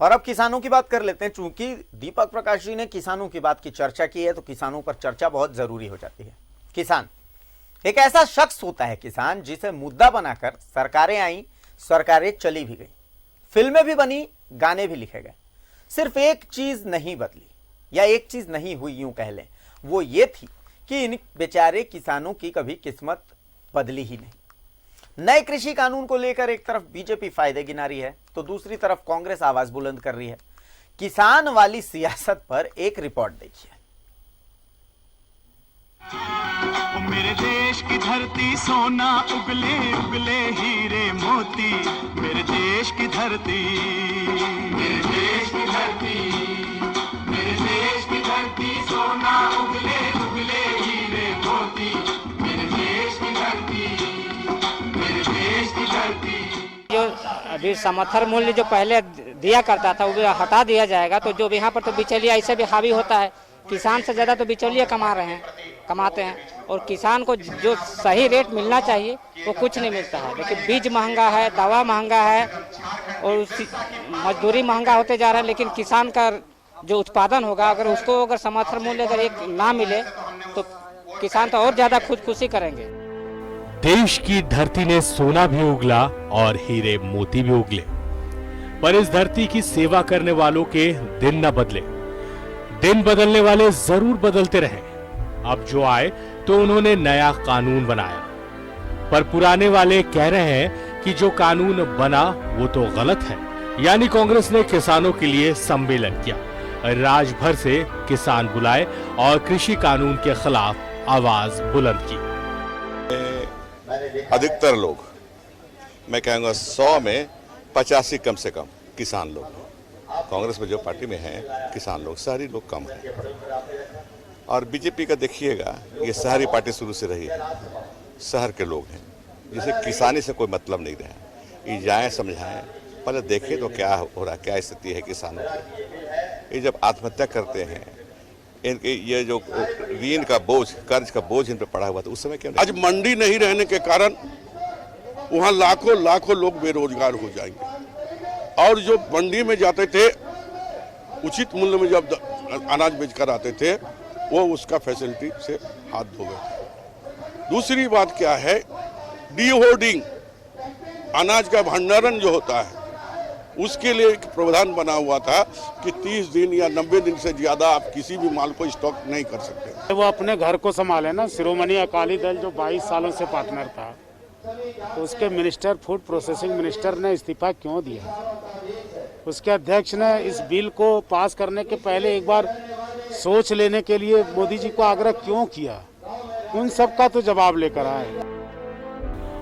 और अब किसानों की बात कर लेते हैं। चूंकि दीपक प्रकाश जी ने किसानों की बात की चर्चा की है तो किसानों पर चर्चा बहुत जरूरी हो जाती है। किसान एक ऐसा शख्स होता है, किसान जिसे मुद्दा बनाकर सरकारें आई, सरकारें चली भी गई, फिल्में भी बनी, गाने भी लिखे गए, सिर्फ एक चीज नहीं बदली या एक चीज नहीं हुई यूं कह लें, वो ये थी कि इन बेचारे किसानों की कभी किस्मत बदली ही नहीं। नए कृषि कानून को लेकर एक तरफ बीजेपी फायदे गिना रही है तो दूसरी तरफ कांग्रेस आवाज बुलंद कर रही है। किसान वाली सियासत पर एक रिपोर्ट देखिए। मेरे देश की धरती सोना उगले उगले हीरे मोती, मेरे देश की धरती, मेरे देश की धरती, मेरे देश की धरती सोना उगले उगले हीरे मोती, मेरे देश की धरती, मेरे देश की धरती। जो अभी समर्थन मूल्य जो पहले दिया करता था वो हटा दिया जाएगा तो जो यहाँ पर तो बिचौलिया ऐसे भी हावी होता है। किसान से ज़्यादा तो बिचौलिया कमाते हैं और किसान को जो सही रेट मिलना चाहिए वो कुछ नहीं मिलता है। लेकिन बीज महंगा है, दवा महंगा है और मजदूरी महंगा होते जा रहा है। लेकिन किसान का जो उत्पादन होगा अगर समर्थन मूल्य अगर एक ना मिले तो किसान तो और ज़्यादा खुदकुशी करेंगे। देश की धरती ने सोना भी उगला और हीरे मोती भी उगले, पर इस धरती की सेवा करने वालों के दिन न बदले। दिन बदलने वाले जरूर बदलते रहे। अब जो आए तो उन्होंने नया कानून बनाया, पर पुराने वाले कह रहे हैं कि जो कानून बना वो तो गलत है। यानी कांग्रेस ने किसानों के लिए सम्मेलन किया, राज्य भर से किसान बुलाए और कृषि कानून के खिलाफ आवाज बुलंद की। अधिकतर लोग, मैं कहूँगा 100 में 85 कम से कम किसान लोग। कांग्रेस में जो पार्टी में है किसान लोग, शहरी लोग कम हैं। और बीजेपी का देखिएगा, ये शहरी पार्टी शुरू से रही है, शहर के लोग हैं जिसे किसानी से कोई मतलब नहीं रहा। ये जाएँ समझाएं, पहले देखें तो क्या हो रहा है, क्या स्थिति है किसानों की। ये जब आत्महत्या करते हैं, इनके ये जो ऋण का बोझ, कर्ज का बोझ इन पर पड़ा हुआ था, उस समय क्या आज मंडी नहीं रहने के कारण वहाँ लाखों लाखों लोग बेरोजगार हो जाएंगे। और जो मंडी में जाते थे, उचित मूल्य में जब अनाज बेचकर आते थे, वो उसका फैसिलिटी से हाथ धो गए। दूसरी बात क्या है, डी होर्डिंग, अनाज का भंडारण जो होता है उसके लिए एक प्रावधान बना हुआ था कि 30 दिन या 90 दिन से ज्यादा आप किसी भी माल को स्टॉक नहीं कर सकते। वो अपने घर को संभाले ना। शिरोमणि अकाली दल जो 22 सालों से पार्टनर था, तो उसके मिनिस्टर, फूड प्रोसेसिंग मिनिस्टर ने इस्तीफा क्यों दिया? उसके अध्यक्ष ने इस बिल को पास करने के पहले एक बार सोच लेने के लिए मोदी जी को आग्रह क्यों किया? उन सब का तो जवाब लेकर आए।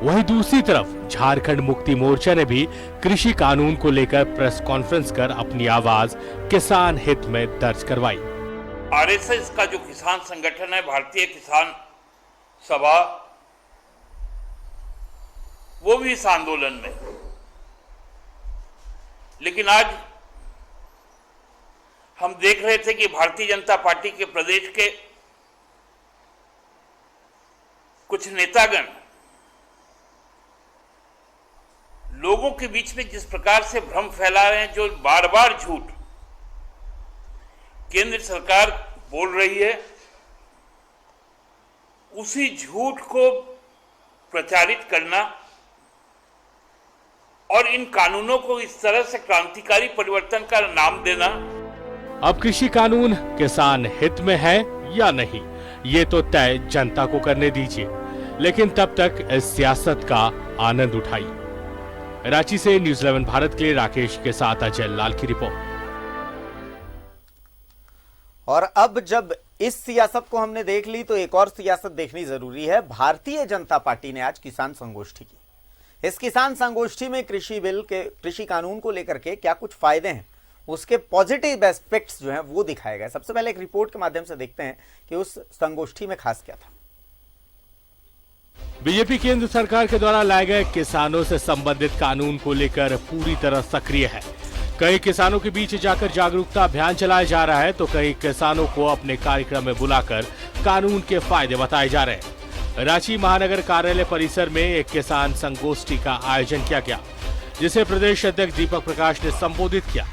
वहीं दूसरी तरफ झारखंड मुक्ति मोर्चा ने भी कृषि कानून को लेकर प्रेस कॉन्फ्रेंस कर अपनी आवाज किसान हित में दर्ज करवाई। आरएसएस का जो किसान संगठन है, भारतीय किसान सभा, वो भी इस आंदोलन में। लेकिन आज हम देख रहे थे कि भारतीय जनता पार्टी के प्रदेश के कुछ नेतागण लोगों के बीच में जिस प्रकार से भ्रम फैला रहे हैं, जो बार बार झूठ केंद्र सरकार बोल रही है, उसी झूठ को प्रचारित करना और इन कानूनों को इस तरह से क्रांतिकारी परिवर्तन का नाम देना। अब कृषि कानून किसान हित में है या नहीं, ये तो तय जनता को करने दीजिए, लेकिन तब तक इस सियासत का आनंद उठाइए। रांची से न्यूज़ 11 भारत के लिए राकेश के साथ अजय लाल की रिपोर्ट। और अब जब इस सियासत को हमने देख ली तो एक और सियासत देखनी जरूरी है। भारतीय जनता पार्टी ने आज किसान संगोष्ठी की। इस किसान संगोष्ठी में कृषि कानून को लेकर के क्या कुछ फायदे हैं, उसके पॉजिटिव एस्पेक्ट्स जो हैं वो दिखाए गए। सबसे पहले एक रिपोर्ट के माध्यम से देखते हैं कि उस संगोष्ठी में खास क्या था। बीजेपी केंद्र सरकार के द्वारा लाए गए किसानों से संबंधित कानून को लेकर पूरी तरह सक्रिय है। कई किसानों के बीच जाकर जागरूकता अभियान चलाया जा रहा है तो कई किसानों को अपने कार्यक्रम में बुलाकर कानून के फायदे बताए जा रहे हैं। रांची महानगर कार्यालय परिसर में एक किसान संगोष्ठी का आयोजन किया गया, जिसे प्रदेश अध्यक्ष दीपक प्रकाश ने संबोधित किया।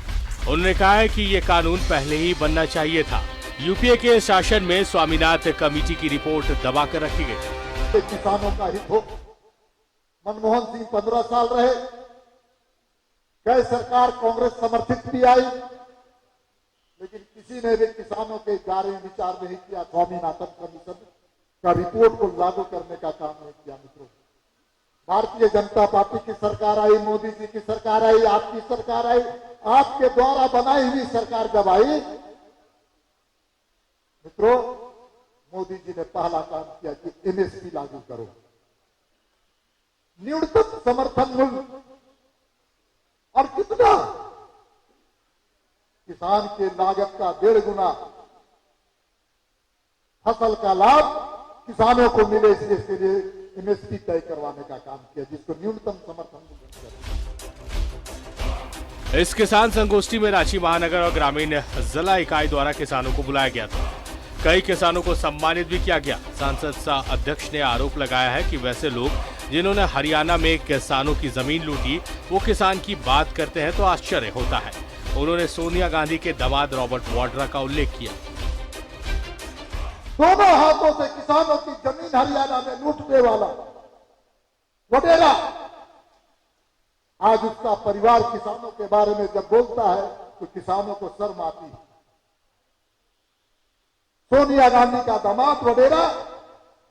उन्होंने कहा है कि ये कानून पहले ही बनना चाहिए था। यूपीए के शासन में स्वामीनाथन कमेटी की रिपोर्ट दबाकर रखी गई। किसानों का हित हो। मनमोहन सिंह 15 साल रहे, कई सरकार कांग्रेस समर्थित भी आई, लेकिन किसी ने भी किसानों के बारे में विचार नहीं किया। स्वामीनाथन कमीशन का रिपोर्ट को लागू करने का काम नहीं किया। मित्रों, भारतीय जनता पार्टी की सरकार आई, मोदी जी की सरकार आई, आपकी सरकार आई, आपके द्वारा बनाई हुई सरकार जब आई, मित्रों, मोदी जी ने पहला काम किया कि एमएसपी लागू करो, न्यूनतम समर्थन मूल्य। और कितना? किसान के लागत का 1.5 गुना फसल का लाभ किसानों को मिले, इसके लिए एमएसपी तय करवाने का काम किया, जिसको न्यूनतम समर्थन मूल्य। इस किसान संगोष्ठी में रांची महानगर और ग्रामीण जिला इकाई द्वारा किसानों को बुलाया गया था। कई किसानों को सम्मानित भी किया गया। सांसद सह अध्यक्ष ने आरोप लगाया है कि वैसे लोग जिन्होंने हरियाणा में किसानों की जमीन लूटी, वो किसान की बात करते हैं तो आश्चर्य होता है। उन्होंने सोनिया गांधी के दामाद रॉबर्ट वाड्रा का उल्लेख किया। दोनों हाथों से किसानों की जमीन हरियाणा में लूटने वाला वडेरा, आज उसका परिवार किसानों के बारे में जब बोलता है तो किसानों को शर्म आती है। सोनिया गांधी का दामाद वडेरा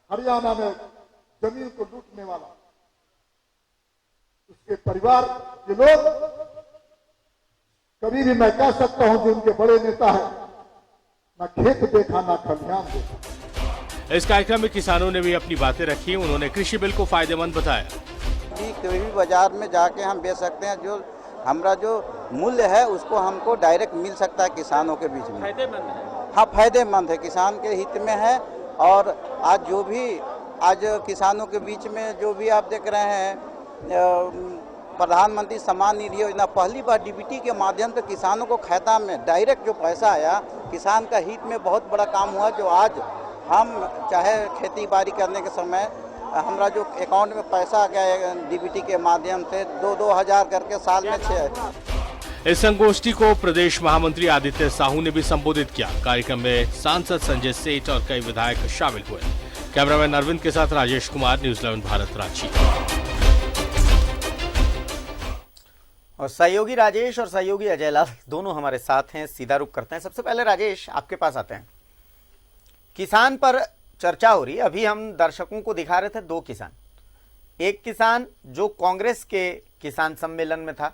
हरियाणा में जमीन को लूटने वाला, उसके परिवार के लोग, कभी भी मैं कह सकता हूं कि उनके बड़े नेता है, ना खेत देखा ना खलिहान देखा। इस कार्यक्रम में किसानों ने भी अपनी बातें रखी। उन्होंने कृषि बिल को फायदेमंद बताया। कोई भी बाजार में जाके हम बेच सकते हैं, जो हमारा जो मूल्य है उसको हमको डायरेक्ट मिल सकता है किसानों के बीच में। फायदेमंद है। हाँ, फायदेमंद है, किसान के हित में है। और आज जो भी किसानों के बीच में जो भी आप देख रहे हैं, प्रधानमंत्री सम्मान निधि योजना, पहली बार डीबीटी के माध्यम से किसानों को खाता में डायरेक्ट जो पैसा आया, किसान का हित में बहुत बड़ा काम हुआ। जो आज हम चाहे खेती बाड़ी करने के समय हमारा जो अकाउंट में पैसा आ गया डीबीटी के माध्यम से 2-2 हजार करके साल में 6। इस संगोष्ठी को प्रदेश महामंत्री आदित्य साहू ने भी संबोधित किया। कार्यक्रम में सांसद संजय सेठ और कई विधायक शामिल हुए। कैमरामैन अरविंद के साथ राजेश कुमार, न्यूज़ 11 भारत, रांची। और सहयोगी राजेश और सहयोगी अजय लाल दोनों हमारे साथ हैं। सीधा रुख करते हैं। सबसे पहले राजेश, आपके पास आते हैं। किसान पर चर्चा हो रही है। अभी हम दर्शकों को दिखा रहे थे 2 किसान। एक किसान जो कांग्रेस के किसान सम्मेलन में था,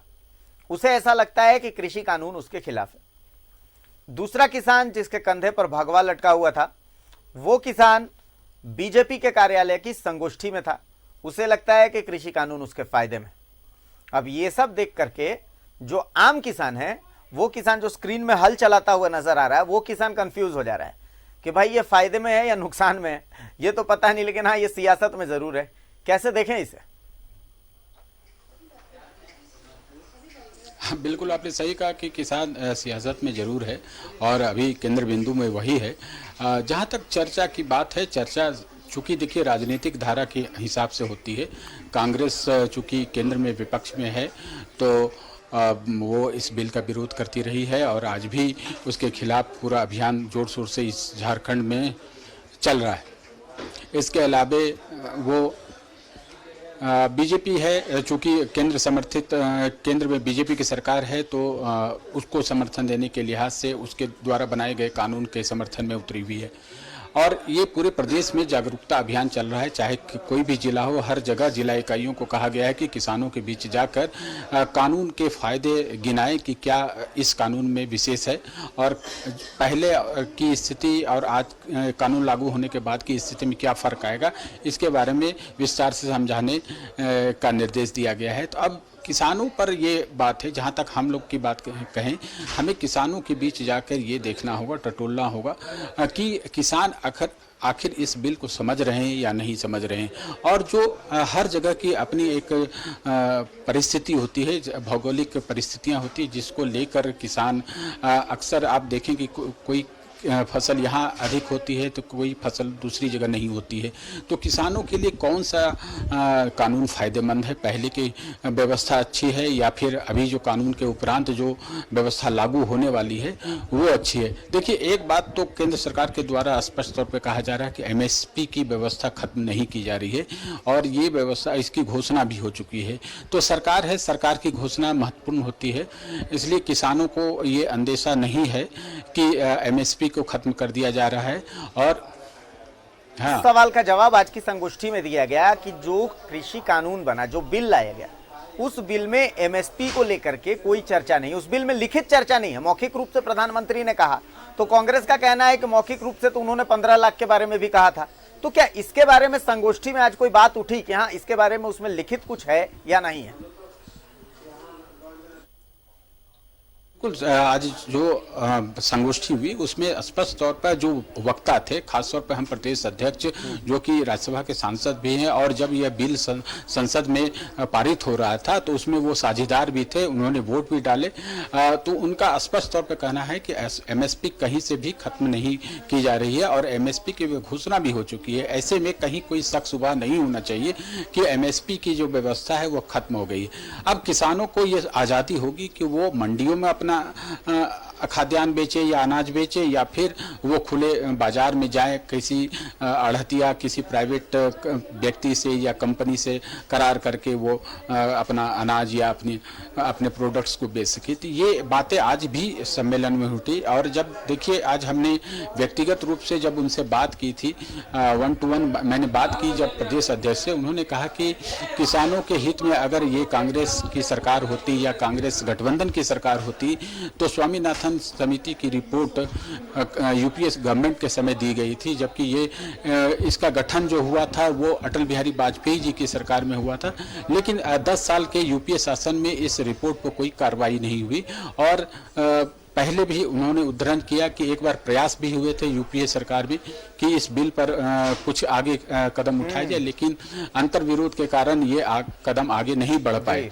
उसे ऐसा लगता है कि कृषि कानून उसके खिलाफ है। दूसरा किसान जिसके कंधे पर भगवा लटका हुआ था, वो किसान बीजेपी के कार्यालय की संगोष्ठी में था। उसे लगता है कि कृषि कानून उसके फायदे में। अब ये सब देख करके जो आम किसान है, वो किसान जो स्क्रीन में हल चलाता हुआ नजर आ रहा है, वो किसान कंफ्यूज हो जा रहा है कि भाई ये फायदे में है या नुकसान में है, ये तो पता नहीं, लेकिन हाँ ये सियासत में जरूर है। कैसे देखें इसे? हाँ, बिल्कुल आपने सही कहा कि किसान सियासत में जरूर है और अभी केंद्र बिंदु में वही है। जहाँ तक चर्चा की बात है, चर्चा चूंकि देखिए राजनीतिक धारा के हिसाब से होती है। कांग्रेस चूंकि केंद्र में विपक्ष में है तो वो इस बिल का विरोध करती रही है और आज भी उसके खिलाफ पूरा अभियान जोर शोर से इस झारखंड में चल रहा है। इसके अलावे वो बीजेपी है, चूंकि केंद्र समर्थित केंद्र में बीजेपी की सरकार है तो उसको समर्थन देने के लिहाज से उसके द्वारा बनाए गए कानून के समर्थन में उतरी हुई है। और ये पूरे प्रदेश में जागरूकता अभियान चल रहा है। चाहे कोई भी जिला हो, हर जगह जिला इकाइयों को कहा गया है कि किसानों के बीच जाकर कानून के फायदे गिनाएं कि क्या इस कानून में विशेष है और पहले की स्थिति और आज कानून लागू होने के बाद की स्थिति में क्या फ़र्क आएगा, इसके बारे में विस्तार से समझाने का निर्देश दिया गया है। तो अब किसानों पर ये बात है, जहाँ तक हम लोग की बात कहें, हमें किसानों के बीच जाकर ये देखना होगा, टटोलना होगा कि किसान आखिर इस बिल को समझ रहे हैं या नहीं समझ रहे हैं। और जो हर जगह की अपनी एक परिस्थिति होती है, भौगोलिक परिस्थितियाँ होती है, जिसको लेकर किसान अक्सर आप देखें कि कोई फसल यहाँ अधिक होती है तो कोई फसल दूसरी जगह नहीं होती है। तो किसानों के लिए कौन सा कानून फायदेमंद है, पहले की व्यवस्था अच्छी है या फिर अभी जो कानून के उपरांत जो व्यवस्था लागू होने वाली है वो अच्छी है? देखिए, एक बात तो केंद्र सरकार के द्वारा स्पष्ट तौर पे कहा जा रहा है कि एमएसपी की व्यवस्था खत्म नहीं की जा रही है और ये व्यवस्था, इसकी घोषणा भी हो चुकी है। तो सरकार है, सरकार की घोषणा महत्वपूर्ण होती है, इसलिए किसानों को ये अंदेशा नहीं है कि एमएसपी को खत्म कर दिया जा रहा है। और हाँ, सवाल का जवाब आज की संगोष्ठी में दिया गया कि जो कृषि कानून बना, जो बिल लाया गया, उस बिल में एमएसपी को लेकर के कोई चर्चा नहीं, उस बिल में लिखित चर्चा नहीं है। मौखिक रूप से प्रधानमंत्री ने कहा, तो कांग्रेस का कहना है कि मौखिक रूप से तो उन्होंने 15 लाख के बारे में भी कहा था। तो क्या इसके बारे में संगोष्ठी में आज कोई बात उठी कि हाँ, इसके बारे में उसमें लिखित कुछ है या नहीं है? बिल्कुल, आज जो संगोष्ठी हुई उसमें स्पष्ट तौर पर जो वक्ता थे, खासतौर पर हम प्रदेश अध्यक्ष जो कि राज्यसभा के सांसद भी हैं, और जब यह बिल संसद में पारित हो रहा था तो उसमें वो साझेदार भी थे, उन्होंने वोट भी डाले। तो उनका स्पष्ट तौर पर कहना है कि एमएसपी कहीं से भी खत्म नहीं की जा रही है और एमएसपी की घोषणा भी हो चुकी है। ऐसे में कहीं कोई शक शुबा नहीं होना चाहिए कि एमएसपी की जो व्यवस्था है वो खत्म हो गई है। अब किसानों को ये आज़ादी होगी कि वो मंडियों में अपना खाद्यान्न बेचे या अनाज बेचे या फिर वो खुले बाजार में जाए, किसी आढ़तिया, किसी प्राइवेट व्यक्ति से या कंपनी से करार करके वो अपना अनाज या अपने प्रोडक्ट्स को बेच सके। तो ये बातें आज भी सम्मेलन में उठी। और जब देखिए, आज हमने व्यक्तिगत रूप से जब उनसे बात की थी, 1 to 1 मैंने बात की जब प्रदेश अध्यक्ष से, उन्होंने कहा कि किसानों के हित में अगर ये कांग्रेस की सरकार होती या कांग्रेस गठबंधन की सरकार होती तो स्वामीनाथन समिति की रिपोर्ट यूपीए गवर्नमेंट के समय दी गई थी, जबकि ये इसका गठन जो हुआ था वो अटल बिहारी वाजपेयी जी की सरकार में हुआ था। लेकिन 10 साल के यूपीए शासन में इस रिपोर्ट पर कोई कार्रवाई नहीं हुई। और पहले भी उन्होंने उद्धरण किया कि एक बार प्रयास भी हुए थे यूपीए सरकार में कि इस बिल पर कुछ आगे कदम उठाए जाए, लेकिन अंतर्विरोध के कारण ये कदम आगे नहीं बढ़ पाए।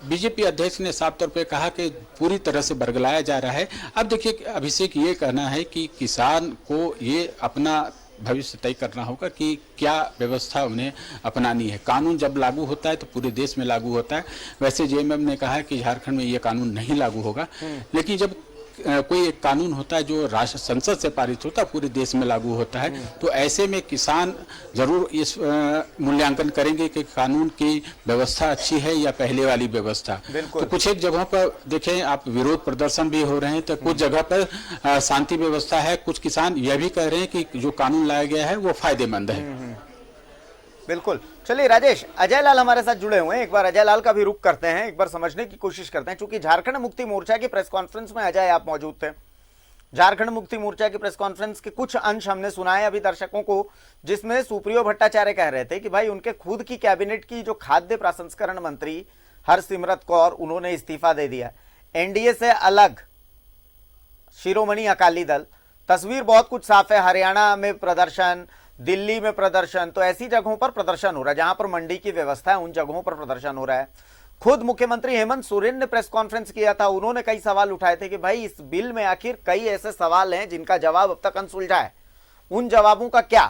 बीजेपी अध्यक्ष ने साफ तौर पे कहा कि पूरी तरह से बरगलाया जा रहा है। अब देखिए, अभिषेक ये कहना है कि किसान को ये अपना भविष्य तय करना होगा कि क्या व्यवस्था उन्हें अपनानी है। कानून जब लागू होता है तो पूरे देश में लागू होता है। वैसे जेएमएम ने कहा है कि झारखंड में ये कानून नहीं लागू होगा, लेकिन जब कोई एक कानून होता है जो राष्ट्र संसद से पारित होता है, पूरे देश में लागू होता है, तो ऐसे में किसान जरूर इस मूल्यांकन करेंगे कि कानून की व्यवस्था अच्छी है या पहले वाली व्यवस्था। तो कुछ एक जगहों पर देखें आप, विरोध प्रदर्शन भी हो रहे हैं, तो कुछ जगह पर शांति व्यवस्था है। कुछ किसान यह भी कह रहे हैं कि जो कानून लाया गया है वो फायदेमंद है। बिल्कुल। चलिए राजेश, अजय लाल हमारे साथ जुड़े हुए हैं, एक बार अजय लाल का भी रुख करते हैं, एक बार समझने की कोशिश करते हैं। चूंकि झारखंड मुक्ति मोर्चा की प्रेस कॉन्फ्रेंस में अजय आप मौजूद थे, झारखंड मुक्ति मोर्चा की प्रेस कॉन्फ्रेंस के कुछ अंश हमने सुनाए अभी दर्शकों को, जिसमें सुप्रियो भट्टाचार्य कह रहे थे कि भाई उनके खुद की कैबिनेट की जो खाद्य प्रसंस्करण मंत्री हरसिमरत कौर, उन्होंने इस्तीफा दे दिया। एनडीए से अलग शिरोमणि अकाली दल, तस्वीर बहुत कुछ साफ है। हरियाणा में प्रदर्शन, दिल्ली में प्रदर्शन, तो ऐसी जगहों पर प्रदर्शन हो रहा है जहां पर मंडी की व्यवस्था है, उन जगहों पर प्रदर्शन हो रहा है। खुद मुख्यमंत्री हेमंत सोरेन ने प्रेस कॉन्फ्रेंस किया था, उन्होंने कई सवाल उठाए थे कि भाई इस बिल में आखिर कई ऐसे सवाल हैं जिनका जवाब अब तक अनसुलझा है, उन जवाबों का क्या।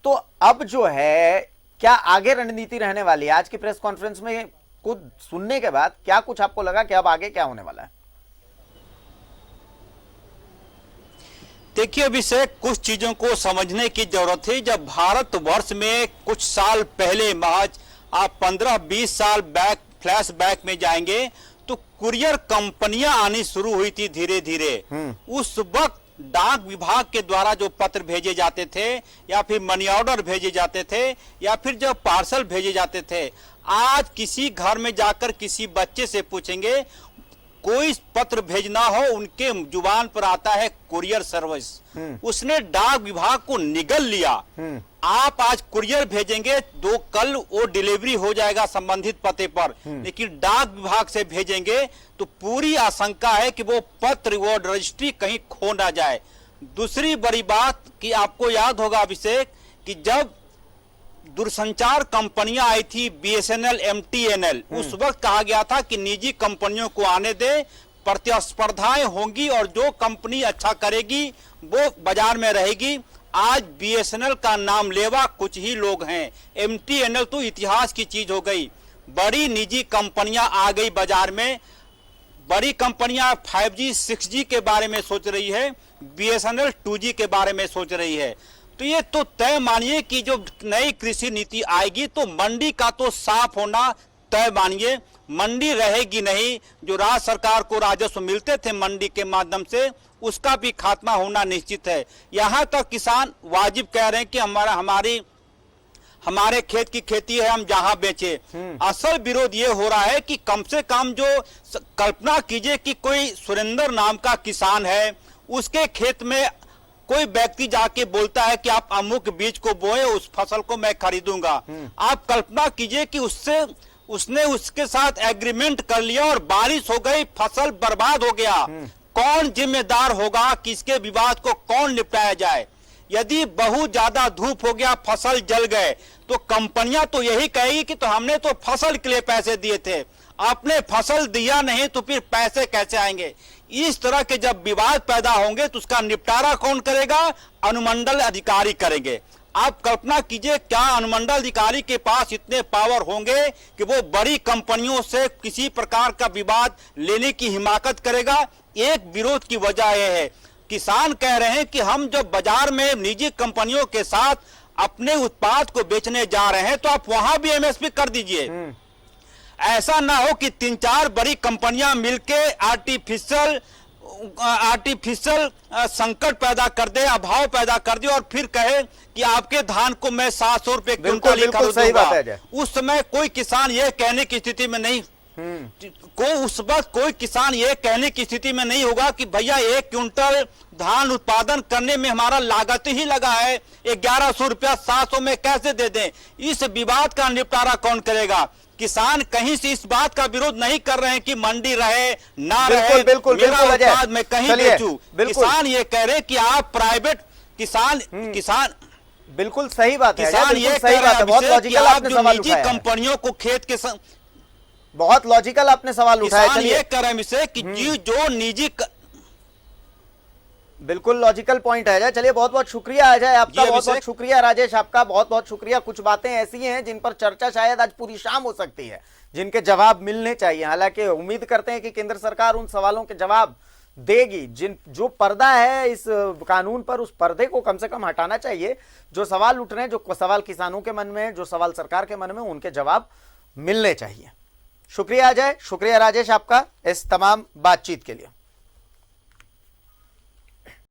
तो अब जो है, क्या आगे रणनीति रहने वाली है? आज की प्रेस कॉन्फ्रेंस में खुद सुनने के बाद क्या कुछ आपको लगा कि अब आगे क्या होने वाला है? देखिए अभिषेक, कुछ चीजों को समझने की जरूरत है। जब भारतवर्ष में कुछ साल पहले, महज आप 15-20 साल बैक, फ्लैश बैक में जाएंगे तो कुरियर कंपनियां आनी शुरू हुई थी धीरे धीरे। उस वक्त डाक विभाग के द्वारा जो पत्र भेजे जाते थे या फिर मनी ऑर्डर भेजे जाते थे या फिर जो पार्सल भेजे जाते थे, आज किसी घर में जाकर किसी बच्चे से पूछेंगे, कोई पत्र भेजना हो, उनके जुबान पर आता है कुरियर सर्विस। उसने डाक विभाग को निगल लिया। आप आज कुरियर भेजेंगे, दो कल वो डिलीवरी हो जाएगा संबंधित पते पर, लेकिन डाक विभाग से भेजेंगे तो पूरी आशंका है कि वो पत्र, वो रजिस्ट्री कहीं खो ना जाए। दूसरी बड़ी बात कि आपको याद होगा अभिषेक कि जब दूरसंचार कंपनियां आई थी, बीएसएनएल, एमटीएनएल, उस वक्त कहा गया था कि निजी कंपनियों को आने दे, प्रतिस्पर्धाएं होंगी और जो कंपनी अच्छा करेगी वो बाजार में रहेगी। आज बीएसएनएल का नाम लेवा कुछ ही लोग हैं, एमटीएनएल तो इतिहास की चीज हो गई। बड़ी निजी कंपनियां आ गई बाजार में, बड़ी कंपनियां 5G 6G के बारे में सोच रही है, बीएसएनएल 2G के बारे में सोच रही है। तो ये तो तय मानिए कि जो नई कृषि नीति आएगी तो मंडी का तो साफ होना तय मानिए। मंडी रहेगी नहीं, जो राज्य सरकार को राजस्व मिलते थे मंडी के माध्यम से उसका भी खात्मा होना निश्चित है। यहाँ तक किसान वाजिब कह रहे हैं कि हमारे खेत की खेती है, हम जहां बेचे। असल विरोध ये हो रहा है कि कम से कम जो कल्पना कीजिए कि कोई सुरेंद्र नाम का किसान है, उसके खेत में कोई व्यक्ति जाके बोलता है कि आप अमुक बीज को बोए, उस फसल को मैं खरीदूंगा। आप कल्पना कीजिए कि उसने उसके साथ एग्रीमेंट कर लिया और बारिश हो गई, फसल बर्बाद हो गया। कौन जिम्मेदार होगा कि इसके विवाद को कौन निपटाया जाए? यदि बहुत ज्यादा धूप हो गया, फसल जल गए, तो कंपनियां तो यही कहेगी कि तो हमने तो फसल के लिए पैसे दिए थे, आपने फसल दिया नहीं तो फिर पैसे कैसे आएंगे? इस तरह के जब विवाद पैदा होंगे तो उसका निपटारा कौन करेगा? अनुमंडल अधिकारी करेंगे। आप कल्पना कीजिए क्या अनुमंडल अधिकारी के पास इतने पावर होंगे कि वो बड़ी कंपनियों से किसी प्रकार का विवाद लेने की हिमाकत करेगा? एक विरोध की वजह यह है, किसान कह रहे हैं कि हम जो बाजार में निजी कंपनियों के साथ अपने उत्पाद को बेचने जा रहे हैं तो आप वहां भी एमएसपी कर दीजिए। ऐसा ना हो कि 3-4 बड़ी कंपनियां मिलके आर्टिफिशियल संकट पैदा कर दे, अभाव पैदा कर दे और फिर कहे कि आपके धान को मैं 700 रुपए क्विंटल ही खरीदूंगा। उस समय कोई किसान ये कहने की स्थिति में नहीं उस वक्त कोई किसान ये कहने की स्थिति में नहीं होगा कि भैया 1 क्विंटल धान उत्पादन करने में हमारा लागत ही लगा है, 1100 रुपया 700 में कैसे दे दें? इस विवाद का निपटारा कौन करेगा? किसान कहीं से इस बात का विरोध नहीं कर रहे हैं कि मंडी रहे ना रहे, मेरा उत्पाद मैं कहीं बेचूं। किसान ये कह रहे हैं कि आप प्राइवेट किसान बिल्कुल सही बात है, किसान ये कह रहे हैं बहुत लॉजिकल आपने सवाल उठाया, कंपनियों को खेत के बहुत लॉजिकल आपने सवाल उठाया। किसान ये कह रहे हैं इसे कि जो निजी बिल्कुल लॉजिकल पॉइंट है। चलिए बहुत बहुत शुक्रिया अजय आपका, बहुत बहुत शुक्रिया राजेश आपका, बहुत बहुत शुक्रिया। कुछ बातें ऐसी हैं जिन पर चर्चा शायद आज पूरी शाम हो सकती है, जिनके जवाब मिलने चाहिए। हालांकि उम्मीद करते हैं कि केंद्र सरकार उन सवालों के जवाब देगी। जो पर्दा है इस कानून पर, उस पर्दे को कम से कम हटाना चाहिए। जो सवाल उठ रहे हैं, जो सवाल किसानों के मन में, जो सवाल सरकार के मन में, उनके जवाब मिलने चाहिए। शुक्रिया अजय, शुक्रिया राजेश आपका इस तमाम बातचीत के लिए।